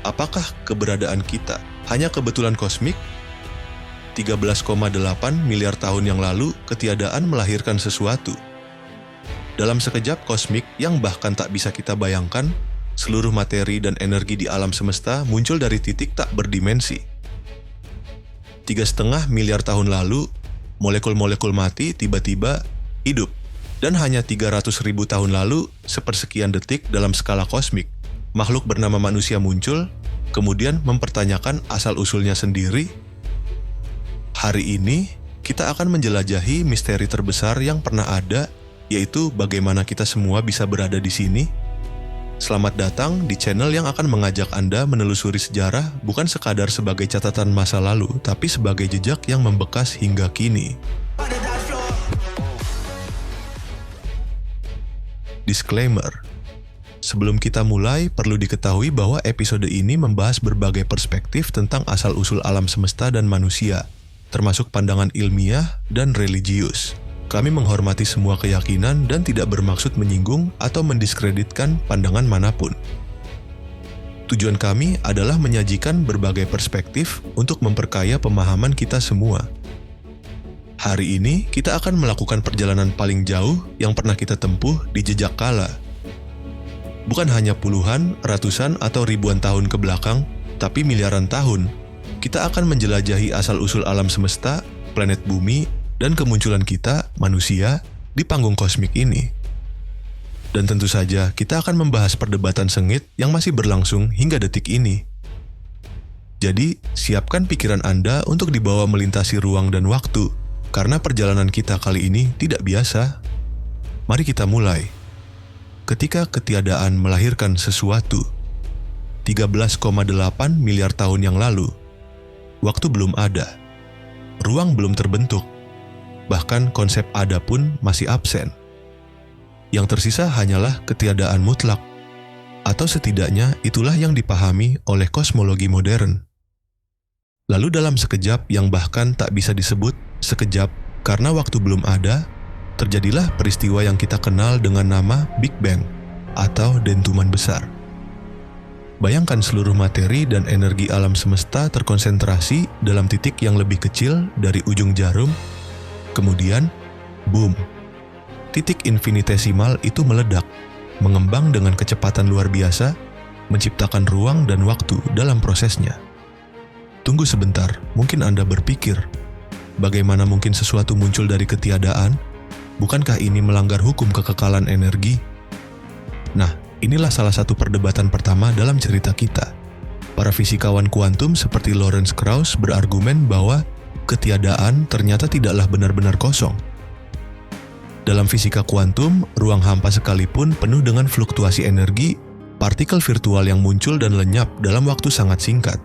apakah keberadaan kita hanya kebetulan kosmik? 13,8 miliar tahun yang lalu, ketiadaan melahirkan sesuatu. Dalam sekejap kosmik yang bahkan tak bisa kita bayangkan, seluruh materi dan energi di alam semesta muncul dari titik tak berdimensi. 3,5 miliar tahun lalu, molekul-molekul mati tiba-tiba hidup. Dan hanya 300.000 tahun lalu, sepersekian detik dalam skala kosmik, makhluk bernama manusia muncul, kemudian mempertanyakan asal-usulnya sendiri. Hari ini, kita akan menjelajahi misteri terbesar yang pernah ada, yaitu bagaimana kita semua bisa berada di sini. Selamat datang di channel yang akan mengajak Anda menelusuri sejarah bukan sekadar sebagai catatan masa lalu, tapi sebagai jejak yang membekas hingga kini. Disclaimer. Sebelum kita mulai, perlu diketahui bahwa episode ini membahas berbagai perspektif tentang asal-usul alam semesta dan manusia, termasuk pandangan ilmiah dan religius. Kami menghormati semua keyakinan dan tidak bermaksud menyinggung atau mendiskreditkan pandangan manapun. Tujuan kami adalah menyajikan berbagai perspektif untuk memperkaya pemahaman kita semua. Hari ini, kita akan melakukan perjalanan paling jauh yang pernah kita tempuh di jejak kala. Bukan hanya puluhan, ratusan, atau ribuan tahun ke belakang, tapi miliaran tahun. Kita akan menjelajahi asal-usul alam semesta, planet bumi, dan kemunculan kita, manusia, di panggung kosmik ini. Dan tentu saja, kita akan membahas perdebatan sengit yang masih berlangsung hingga detik ini. Jadi, siapkan pikiran Anda untuk dibawa melintasi ruang dan waktu, karena perjalanan kita kali ini tidak biasa. Mari kita mulai. Ketika ketiadaan melahirkan sesuatu, 13,8 miliar tahun yang lalu, waktu belum ada, ruang belum terbentuk, bahkan konsep ada pun masih absen. Yang tersisa hanyalah ketiadaan mutlak, atau setidaknya itulah yang dipahami oleh kosmologi modern. Lalu dalam sekejap yang bahkan tak bisa disebut sekejap karena waktu belum ada, terjadilah peristiwa yang kita kenal dengan nama Big Bang atau dentuman besar. Bayangkan seluruh materi dan energi alam semesta terkonsentrasi dalam titik yang lebih kecil dari ujung jarum. Kemudian, boom. Titik infinitesimal itu meledak, mengembang dengan kecepatan luar biasa, menciptakan ruang dan waktu dalam prosesnya. Tunggu sebentar, mungkin Anda berpikir, bagaimana mungkin sesuatu muncul dari ketiadaan? Bukankah ini melanggar hukum kekekalan energi? Nah, inilah salah satu perdebatan pertama dalam cerita kita. Para fisikawan kuantum seperti Lawrence Krauss berargumen bahwa ketiadaan ternyata tidaklah benar-benar kosong. Dalam fisika kuantum, ruang hampa sekalipun penuh dengan fluktuasi energi, partikel virtual yang muncul dan lenyap dalam waktu sangat singkat.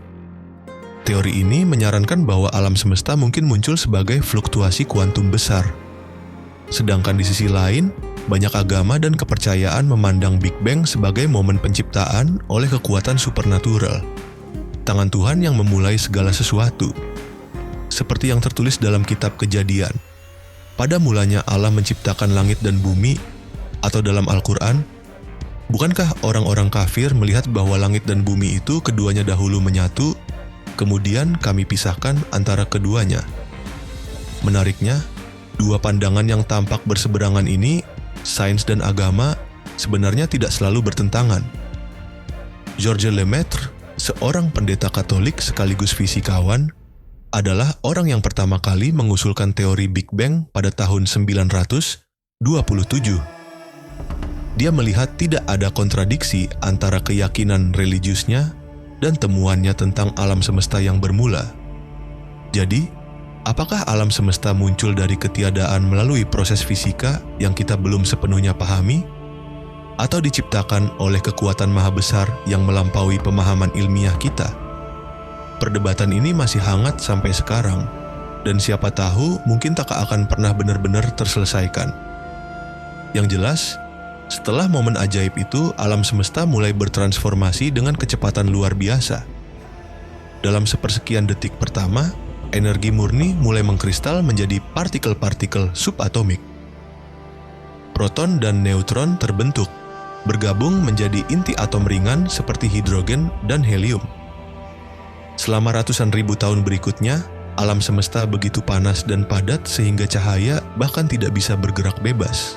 Teori ini menyarankan bahwa alam semesta mungkin muncul sebagai fluktuasi kuantum besar. Sedangkan di sisi lain, banyak agama dan kepercayaan memandang Big Bang sebagai momen penciptaan oleh kekuatan supernatural. Tangan Tuhan yang memulai segala sesuatu. Seperti yang tertulis dalam kitab Kejadian. Pada mulanya Allah menciptakan langit dan bumi, atau dalam Al-Quran, bukankah orang-orang kafir melihat bahwa langit dan bumi itu keduanya dahulu menyatu, kemudian kami pisahkan antara keduanya? Menariknya, dua pandangan yang tampak berseberangan ini, sains dan agama, sebenarnya tidak selalu bertentangan. Georges Lemaitre, seorang pendeta Katolik sekaligus fisikawan, adalah orang yang pertama kali mengusulkan teori Big Bang pada tahun 927. Dia melihat tidak ada kontradiksi antara keyakinan religiusnya dan temuannya tentang alam semesta yang bermula. Jadi, apakah alam semesta muncul dari ketiadaan melalui proses fisika yang kita belum sepenuhnya pahami? Atau diciptakan oleh kekuatan maha besar yang melampaui pemahaman ilmiah kita? Perdebatan ini masih hangat sampai sekarang, dan siapa tahu mungkin tak akan pernah benar-benar terselesaikan. Yang jelas, setelah momen ajaib itu, alam semesta mulai bertransformasi dengan kecepatan luar biasa. Dalam sepersekian detik pertama, energi murni mulai mengkristal menjadi partikel-partikel subatomik. Proton dan neutron terbentuk, bergabung menjadi inti atom ringan seperti hidrogen dan helium. Selama ratusan ribu tahun berikutnya, alam semesta begitu panas dan padat sehingga cahaya bahkan tidak bisa bergerak bebas.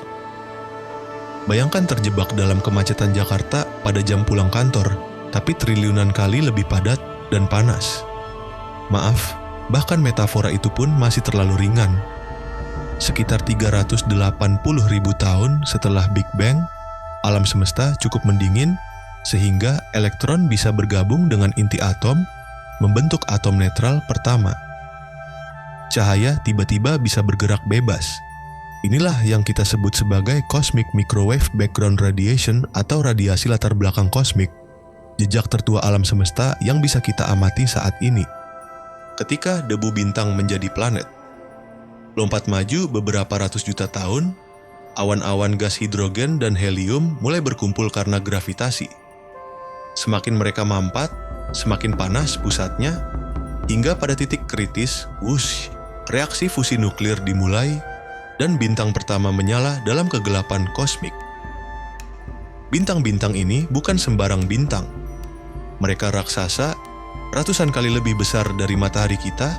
Bayangkan terjebak dalam kemacetan Jakarta pada jam pulang kantor, tapi triliunan kali lebih padat dan panas. Maaf, bahkan metafora itu pun masih terlalu ringan. Sekitar 380.000 tahun setelah Big Bang, alam semesta cukup mendingin sehingga elektron bisa bergabung dengan inti atom, membentuk atom netral pertama. Cahaya tiba-tiba bisa bergerak bebas. Inilah yang kita sebut sebagai Cosmic Microwave Background Radiation atau radiasi latar belakang kosmik, jejak tertua alam semesta yang bisa kita amati saat ini. Ketika debu bintang menjadi planet, lompat maju beberapa ratus juta tahun, awan-awan gas hidrogen dan helium mulai berkumpul karena gravitasi. Semakin mereka mampat, semakin panas pusatnya, hingga pada titik kritis, wush, reaksi fusi nuklir dimulai dan bintang pertama menyala dalam kegelapan kosmik. Bintang-bintang ini bukan sembarang bintang. Mereka raksasa, ratusan kali lebih besar dari matahari kita,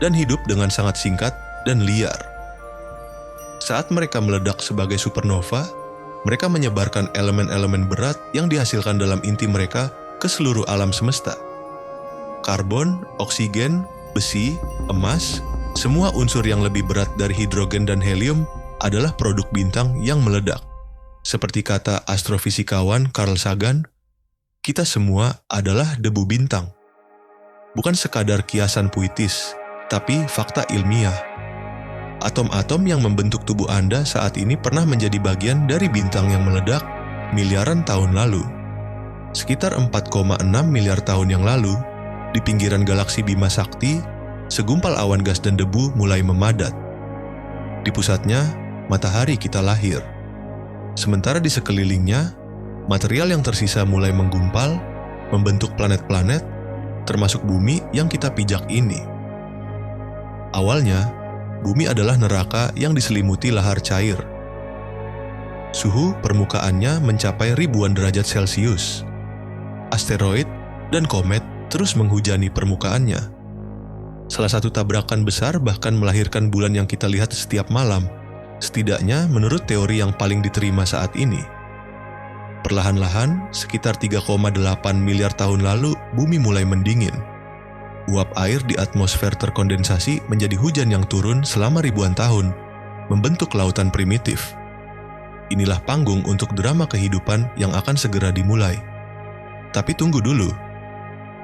dan hidup dengan sangat singkat dan liar. Saat mereka meledak sebagai supernova, mereka menyebarkan elemen-elemen berat yang dihasilkan dalam inti mereka ke seluruh alam semesta. Karbon, oksigen, besi, emas, semua unsur yang lebih berat dari hidrogen dan helium adalah produk bintang yang meledak. Seperti kata astrofisikawan Carl Sagan, kita semua adalah debu bintang. Bukan sekadar kiasan puitis, tapi fakta ilmiah. Atom-atom yang membentuk tubuh Anda saat ini pernah menjadi bagian dari bintang yang meledak miliaran tahun lalu. Sekitar 4,6 miliar tahun yang lalu, di pinggiran galaksi Bima Sakti, segumpal awan gas dan debu mulai memadat. Di pusatnya, matahari kita lahir. Sementara di sekelilingnya, material yang tersisa mulai menggumpal, membentuk planet-planet, termasuk bumi yang kita pijak ini. Awalnya, bumi adalah neraka yang diselimuti lahar cair. Suhu permukaannya mencapai ribuan derajat Celcius. Asteroid dan komet terus menghujani permukaannya. Salah satu tabrakan besar bahkan melahirkan bulan yang kita lihat setiap malam, setidaknya menurut teori yang paling diterima saat ini. Perlahan-lahan, sekitar 3,8 miliar tahun lalu, bumi mulai mendingin. Uap air di atmosfer terkondensasi menjadi hujan yang turun selama ribuan tahun, membentuk lautan primitif. Inilah panggung untuk drama kehidupan yang akan segera dimulai. Tapi tunggu dulu.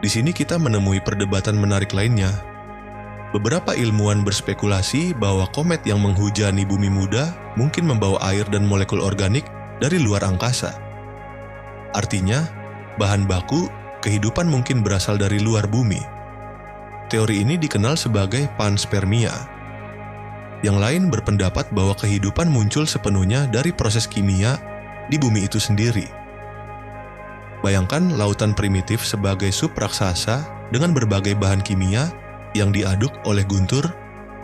Di sini kita menemui perdebatan menarik lainnya. Beberapa ilmuwan berspekulasi bahwa komet yang menghujani bumi muda mungkin membawa air dan molekul organik dari luar angkasa. Artinya, bahan baku kehidupan mungkin berasal dari luar bumi. Teori ini dikenal sebagai panspermia. Yang lain berpendapat bahwa kehidupan muncul sepenuhnya dari proses kimia di bumi itu sendiri. Bayangkan lautan primitif sebagai sub raksasa dengan berbagai bahan kimia yang diaduk oleh guntur,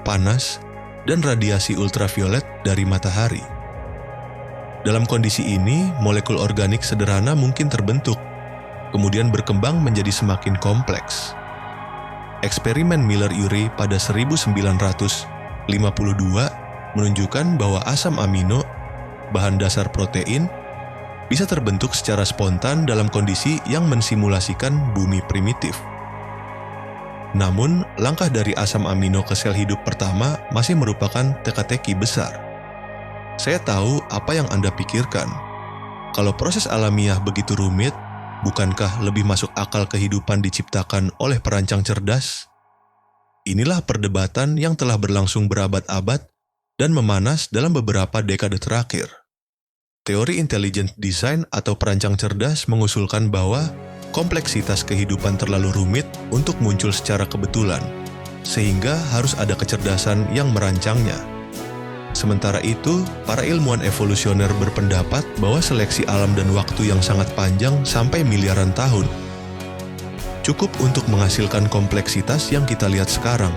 panas, dan radiasi ultraviolet dari matahari. Dalam kondisi ini, molekul organik sederhana mungkin terbentuk, kemudian berkembang menjadi semakin kompleks. Eksperimen Miller-Urey pada 1952 menunjukkan bahwa asam amino, bahan dasar protein, bisa terbentuk secara spontan dalam kondisi yang mensimulasikan bumi primitif. Namun, langkah dari asam amino ke sel hidup pertama masih merupakan teka-teki besar. Saya tahu apa yang Anda pikirkan. Kalau proses alamiah begitu rumit, bukankah lebih masuk akal kehidupan diciptakan oleh perancang cerdas? Inilah perdebatan yang telah berlangsung berabad-abad dan memanas dalam beberapa dekade terakhir. Teori intelligent design atau perancang cerdas mengusulkan bahwa kompleksitas kehidupan terlalu rumit untuk muncul secara kebetulan, sehingga harus ada kecerdasan yang merancangnya. Sementara itu, para ilmuwan evolusioner berpendapat bahwa seleksi alam dan waktu yang sangat panjang sampai miliaran tahun cukup untuk menghasilkan kompleksitas yang kita lihat sekarang.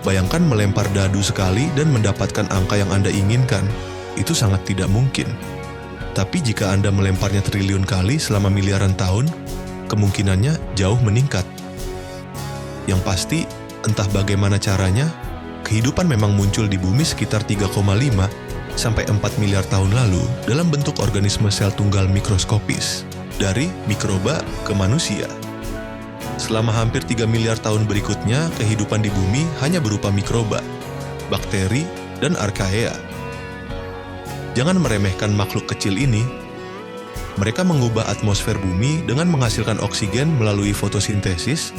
Bayangkan melempar dadu sekali dan mendapatkan angka yang Anda inginkan, itu sangat tidak mungkin. Tapi jika Anda melemparnya triliun kali selama miliaran tahun, kemungkinannya jauh meningkat. Yang pasti, entah bagaimana caranya, kehidupan memang muncul di bumi sekitar 3,5 sampai 4 miliar tahun lalu dalam bentuk organisme sel tunggal mikroskopis, dari mikroba ke manusia. Selama hampir 3 miliar tahun berikutnya, kehidupan di bumi hanya berupa mikroba, bakteri, dan archaea. Jangan meremehkan makhluk kecil ini. Mereka mengubah atmosfer bumi dengan menghasilkan oksigen melalui fotosintesis,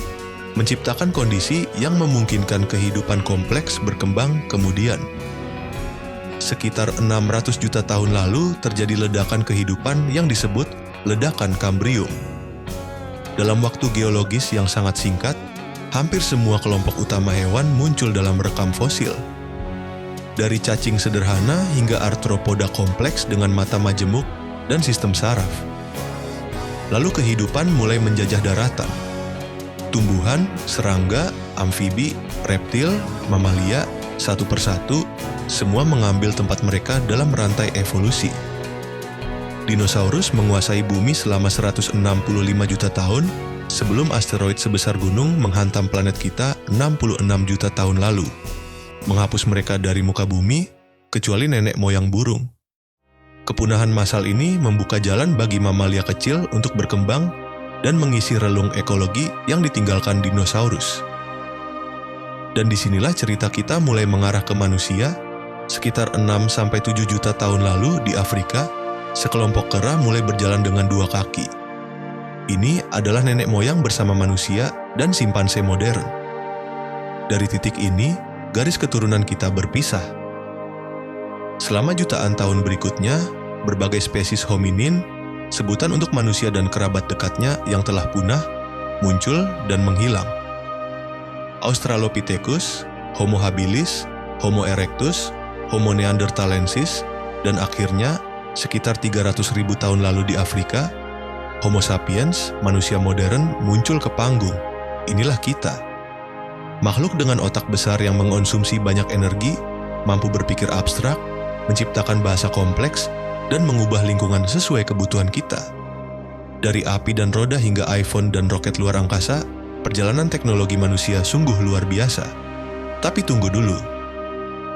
menciptakan kondisi yang memungkinkan kehidupan kompleks berkembang kemudian. Sekitar 600 juta tahun lalu terjadi ledakan kehidupan yang disebut ledakan Kambrium. Dalam waktu geologis yang sangat singkat, hampir semua kelompok utama hewan muncul dalam rekam fosil. Dari cacing sederhana hingga arthropoda kompleks dengan mata majemuk dan sistem saraf. Lalu kehidupan mulai menjajah daratan. Tumbuhan, serangga, amfibi, reptil, mamalia, satu persatu, semua mengambil tempat mereka dalam rantai evolusi. Dinosaurus menguasai bumi selama 165 juta tahun sebelum asteroid sebesar gunung menghantam planet kita 66 juta tahun lalu, menghapus mereka dari muka bumi, kecuali nenek moyang burung. Kepunahan massal ini membuka jalan bagi mamalia kecil untuk berkembang dan mengisi relung ekologi yang ditinggalkan dinosaurus. Dan disinilah cerita kita mulai mengarah ke manusia. Sekitar 6-7 juta tahun lalu di Afrika, sekelompok kera mulai berjalan dengan 2 kaki. Ini adalah nenek moyang bersama manusia dan simpanse modern. Dari titik ini, garis keturunan kita berpisah. Selama jutaan tahun berikutnya, berbagai spesies hominin, sebutan untuk manusia dan kerabat dekatnya yang telah punah, muncul dan menghilang. Australopithecus, Homo habilis, Homo erectus, Homo neanderthalensis, dan akhirnya, sekitar 300.000 tahun lalu di Afrika, Homo sapiens, manusia modern, muncul ke panggung. Inilah kita. Makhluk dengan otak besar yang mengonsumsi banyak energi, mampu berpikir abstrak, menciptakan bahasa kompleks, dan mengubah lingkungan sesuai kebutuhan kita. Dari api dan roda hingga iPhone dan roket luar angkasa, perjalanan teknologi manusia sungguh luar biasa. Tapi tunggu dulu.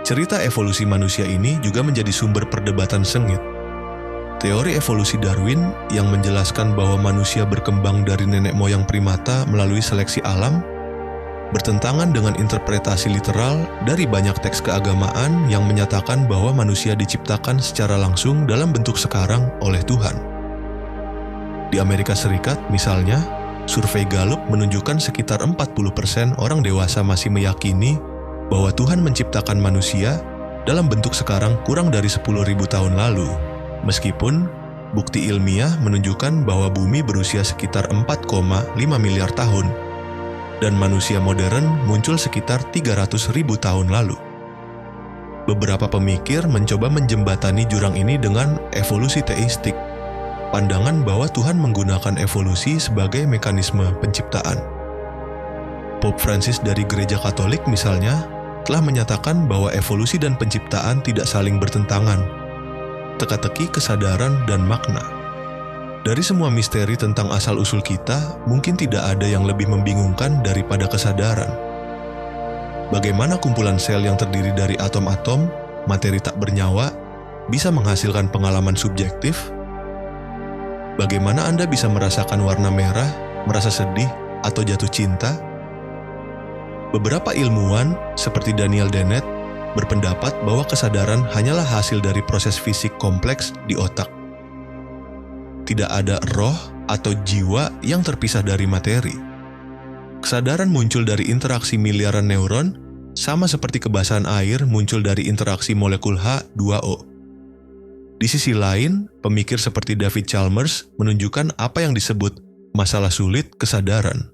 Cerita evolusi manusia ini juga menjadi sumber perdebatan sengit. Teori evolusi Darwin yang menjelaskan bahwa manusia berkembang dari nenek moyang primata melalui seleksi alam, bertentangan dengan interpretasi literal dari banyak teks keagamaan yang menyatakan bahwa manusia diciptakan secara langsung dalam bentuk sekarang oleh Tuhan. Di Amerika Serikat, misalnya, survei Gallup menunjukkan sekitar 40% orang dewasa masih meyakini bahwa Tuhan menciptakan manusia dalam bentuk sekarang kurang dari 10.000 tahun lalu, meskipun bukti ilmiah menunjukkan bahwa bumi berusia sekitar 4,5 miliar tahun, dan manusia modern muncul sekitar 300.000 tahun lalu. Beberapa pemikir mencoba menjembatani jurang ini dengan evolusi teistik, pandangan bahwa Tuhan menggunakan evolusi sebagai mekanisme penciptaan. Pope Francis dari Gereja Katolik misalnya, telah menyatakan bahwa evolusi dan penciptaan tidak saling bertentangan, teka-teki kesadaran dan makna. Dari semua misteri tentang asal-usul kita, mungkin tidak ada yang lebih membingungkan daripada kesadaran. Bagaimana kumpulan sel yang terdiri dari atom-atom, materi tak bernyawa, bisa menghasilkan pengalaman subjektif? Bagaimana Anda bisa merasakan warna merah, merasa sedih, atau jatuh cinta? Beberapa ilmuwan, seperti Daniel Dennett, berpendapat bahwa kesadaran hanyalah hasil dari proses fisik kompleks di otak. Tidak ada roh atau jiwa yang terpisah dari materi. Kesadaran muncul dari interaksi miliaran neuron, sama seperti kebasahan air muncul dari interaksi molekul H2O. Di sisi lain, pemikir seperti David Chalmers menunjukkan apa yang disebut masalah sulit kesadaran.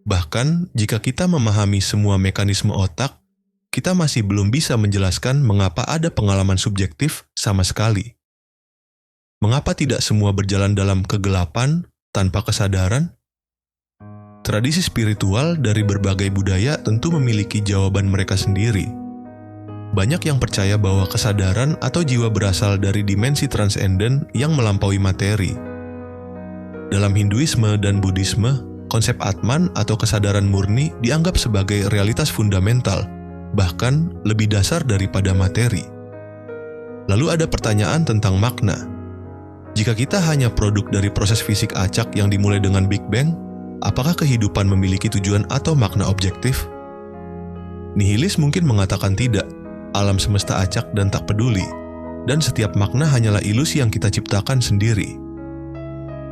Bahkan, jika kita memahami semua mekanisme otak, kita masih belum bisa menjelaskan mengapa ada pengalaman subjektif sama sekali. Mengapa tidak semua berjalan dalam kegelapan tanpa kesadaran? Tradisi spiritual dari berbagai budaya tentu memiliki jawaban mereka sendiri. Banyak yang percaya bahwa kesadaran atau jiwa berasal dari dimensi transenden yang melampaui materi. Dalam Hinduisme dan Buddhisme, konsep Atman atau kesadaran murni dianggap sebagai realitas fundamental, bahkan lebih dasar daripada materi. Lalu ada pertanyaan tentang makna. Jika kita hanya produk dari proses fisik acak yang dimulai dengan Big Bang, apakah kehidupan memiliki tujuan atau makna objektif? Nihilis mungkin mengatakan tidak, alam semesta acak dan tak peduli, dan setiap makna hanyalah ilusi yang kita ciptakan sendiri.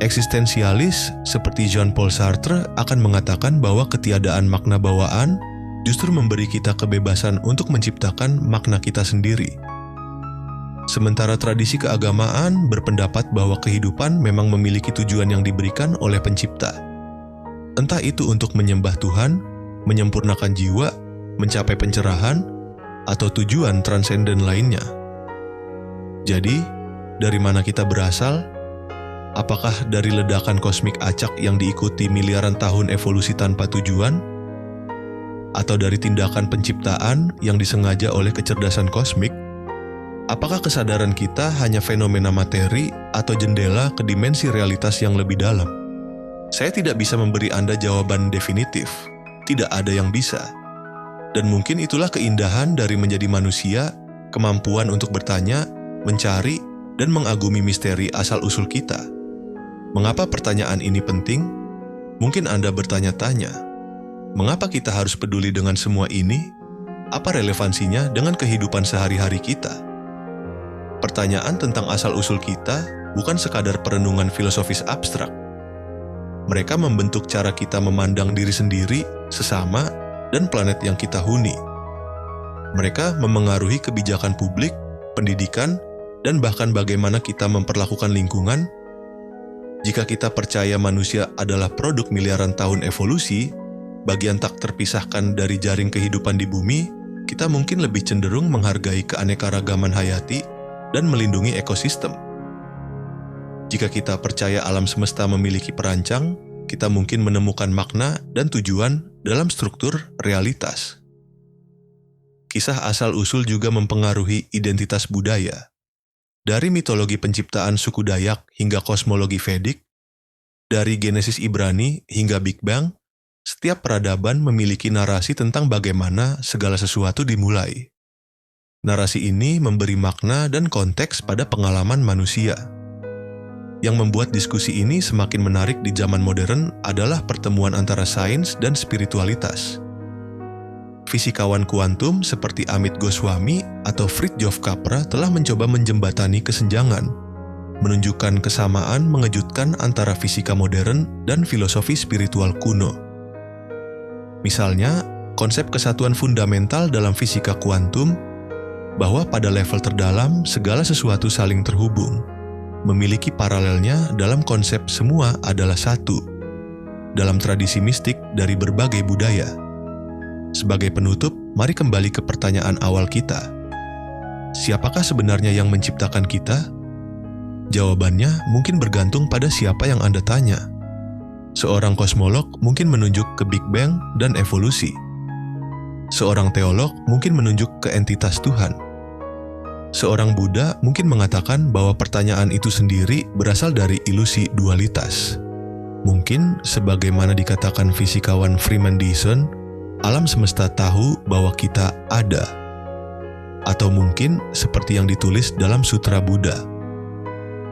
Eksistensialis seperti Jean-Paul Sartre akan mengatakan bahwa ketiadaan makna bawaan justru memberi kita kebebasan untuk menciptakan makna kita sendiri. Sementara tradisi keagamaan berpendapat bahwa kehidupan memang memiliki tujuan yang diberikan oleh pencipta. Entah itu untuk menyembah Tuhan, menyempurnakan jiwa, mencapai pencerahan, atau tujuan transenden lainnya. Jadi, dari mana kita berasal? Apakah dari ledakan kosmik acak yang diikuti miliaran tahun evolusi tanpa tujuan? Atau dari tindakan penciptaan yang disengaja oleh kecerdasan kosmik? Apakah kesadaran kita hanya fenomena materi atau jendela ke dimensi realitas yang lebih dalam? Saya tidak bisa memberi Anda jawaban definitif. Tidak ada yang bisa. Dan mungkin itulah keindahan dari menjadi manusia, kemampuan untuk bertanya, mencari, dan mengagumi misteri asal-usul kita. Mengapa pertanyaan ini penting? Mungkin Anda bertanya-tanya, mengapa kita harus peduli dengan semua ini? Apa relevansinya dengan kehidupan sehari-hari kita? Pertanyaan tentang asal-usul kita bukan sekadar perenungan filosofis abstrak. Mereka membentuk cara kita memandang diri sendiri, sesama, dan planet yang kita huni. Mereka memengaruhi kebijakan publik, pendidikan, dan bahkan bagaimana kita memperlakukan lingkungan. Jika kita percaya manusia adalah produk miliaran tahun evolusi, bagian tak terpisahkan dari jaring kehidupan di bumi, kita mungkin lebih cenderung menghargai keanekaragaman hayati dan melindungi ekosistem. Jika kita percaya alam semesta memiliki perancang, kita mungkin menemukan makna dan tujuan dalam struktur realitas. Kisah asal-usul juga mempengaruhi identitas budaya. Dari mitologi penciptaan suku Dayak hingga kosmologi Vedik, dari Genesis Ibrani hingga Big Bang, setiap peradaban memiliki narasi tentang bagaimana segala sesuatu dimulai. Narasi ini memberi makna dan konteks pada pengalaman manusia. Yang membuat diskusi ini semakin menarik di zaman modern adalah pertemuan antara sains dan spiritualitas. Fisikawan kuantum seperti Amit Goswami atau Fritjof Capra telah mencoba menjembatani kesenjangan, menunjukkan kesamaan mengejutkan antara fisika modern dan filosofi spiritual kuno. Misalnya, konsep kesatuan fundamental dalam fisika kuantum, bahwa pada level terdalam segala sesuatu saling terhubung, memiliki paralelnya dalam konsep semua adalah satu, dalam tradisi mistik dari berbagai budaya. Sebagai penutup, mari kembali ke pertanyaan awal kita. Siapakah sebenarnya yang menciptakan kita? Jawabannya mungkin bergantung pada siapa yang Anda tanya. Seorang kosmolog mungkin menunjuk ke Big Bang dan evolusi. Seorang teolog mungkin menunjuk ke entitas Tuhan. Seorang Buddha mungkin mengatakan bahwa pertanyaan itu sendiri berasal dari ilusi dualitas. Mungkin, sebagaimana dikatakan fisikawan Freeman Dyson, alam semesta tahu bahwa kita ada. Atau mungkin seperti yang ditulis dalam Sutra Buddha,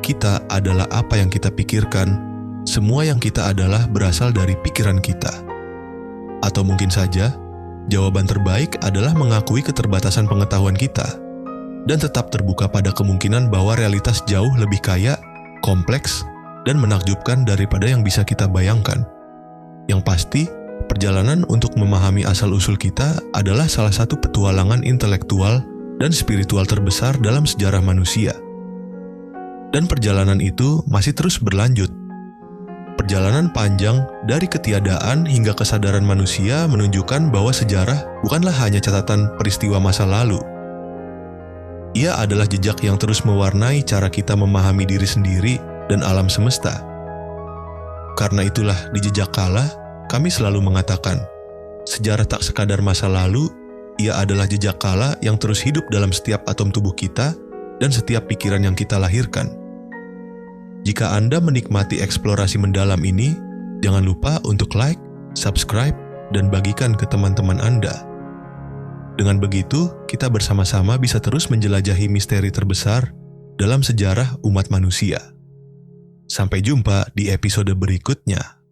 kita adalah apa yang kita pikirkan, semua yang kita adalah berasal dari pikiran kita. Atau mungkin saja, jawaban terbaik adalah mengakui keterbatasan pengetahuan kita, dan tetap terbuka pada kemungkinan bahwa realitas jauh lebih kaya, kompleks, dan menakjubkan daripada yang bisa kita bayangkan. Yang pasti, perjalanan untuk memahami asal-usul kita adalah salah satu petualangan intelektual dan spiritual terbesar dalam sejarah manusia. Dan perjalanan itu masih terus berlanjut. Perjalanan panjang dari ketiadaan hingga kesadaran manusia menunjukkan bahwa sejarah bukanlah hanya catatan peristiwa masa lalu. Ia adalah jejak yang terus mewarnai cara kita memahami diri sendiri dan alam semesta. Karena itulah di Jejak Kala, kami selalu mengatakan, sejarah tak sekadar masa lalu, ia adalah jejak kala yang terus hidup dalam setiap atom tubuh kita dan setiap pikiran yang kita lahirkan. Jika Anda menikmati eksplorasi mendalam ini, jangan lupa untuk like, subscribe, dan bagikan ke teman-teman Anda. Dengan begitu, kita bersama-sama bisa terus menjelajahi misteri terbesar dalam sejarah umat manusia. Sampai jumpa di episode berikutnya.